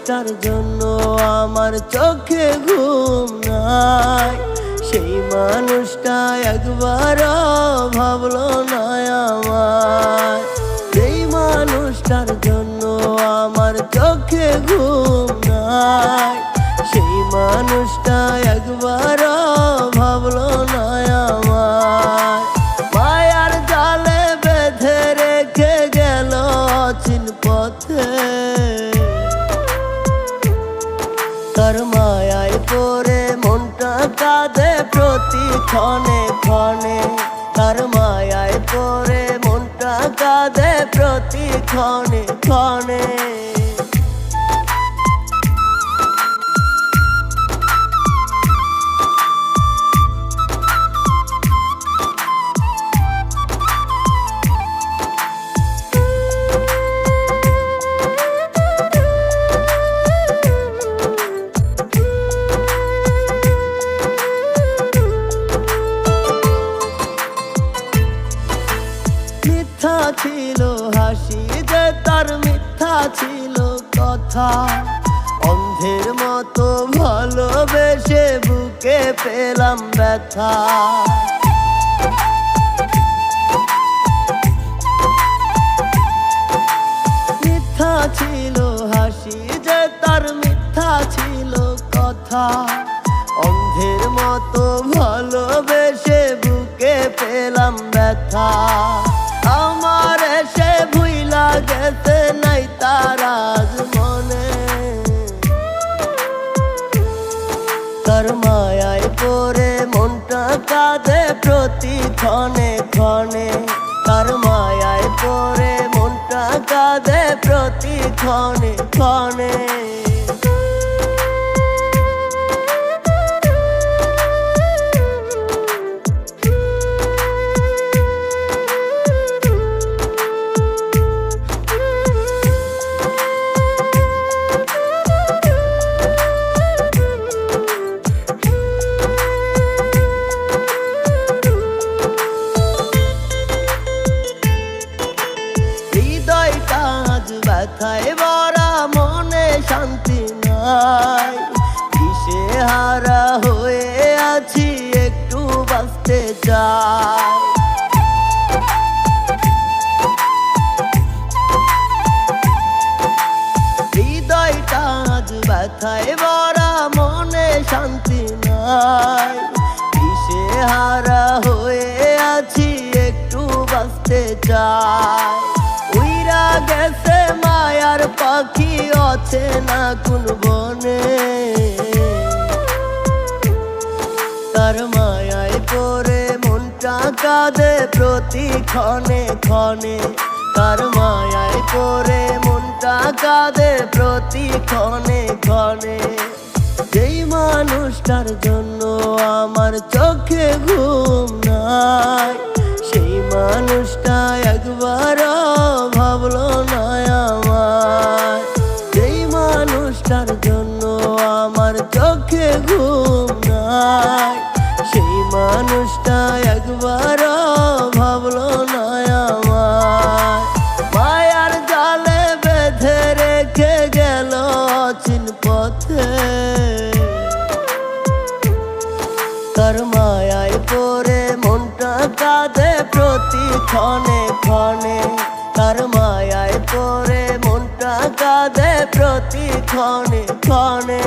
মানুষটার জন্য আমার চোখে ঘুম নাই, সেই মানুষটা একবারও ভাবলো না আমায়। সেই মানুষটার জন্য আমার চোখে ঘুম নাই, সেই মানুষটা একবারও ভাবলো না আমায়। মায়ার জালে বেঁধে রেখে গেল অচিন পথে, তার মায়ায় পড়ে মনটা কাঁদে প্রতি ক্ষণে ক্ষণে, তার মায়ায় পড়ে মনটা কাঁদে প্রতি ক্ষণে ক্ষণে। মিথ্যা ছিল হাসি যে তার মিথ্যা ছিল কথা, অন্ধের মতো ভালোবেসে বুকে পেলাম ব্যথা। মিথ্যা ছিল হাসি যে তার মিথ্যা ছিল কথা, অন্ধের মতো ভালোবেসে বুকে পেলাম ব্যথা। আমার এসে ভুইলা গেছে নাই তার আজ মনে, তার মায়ায় পড়ে মনটা কাঁদে প্রতি ক্ষণে ক্ষণে, তার মায়ায় পড়ে মনটা কাঁদে প্রতি ক্ষণে ক্ষণে। ব্যথায় ভরা মনে শান্তি নাই, কিসে হারা হয়ে আছি একটু বাঁচতে চাই। হৃদয়টা আজ ব্যথায় ভরা মনে শান্তি নাই, কিসে হারা হয়ে আছি একটু বাঁচতে চাই। উইরা গেছে মায়ার পাখি অচেনা কোন বনে, তার মায়ায় পড়ে মনটা কাঁদে প্রতি ক্ষণে ক্ষণে, তার মায়ায় পড়ে মনটা কাঁদে প্রতি ক্ষণে ক্ষণে। যেই মানুষটার জন্য আমার চোখে ঘুম নাই, সেই মানুষটা একবারও ভাবলো না আমায়। যেই মানুষটার জন্য আমার চোখে ঘুম নাই, সেই মানুষটা একবারও ভাবলো না আমায়। মায়ার জালে বেঁধে রেখে গেল অচিন পথে, তার মায়ায় পড়ে মনটা কাঁদে প্রতি ক্ষণে ক্ষণে, তার মায়ায় পড়ে মনটা কাঁদে প্রতি ক্ষণে ক্ষণে।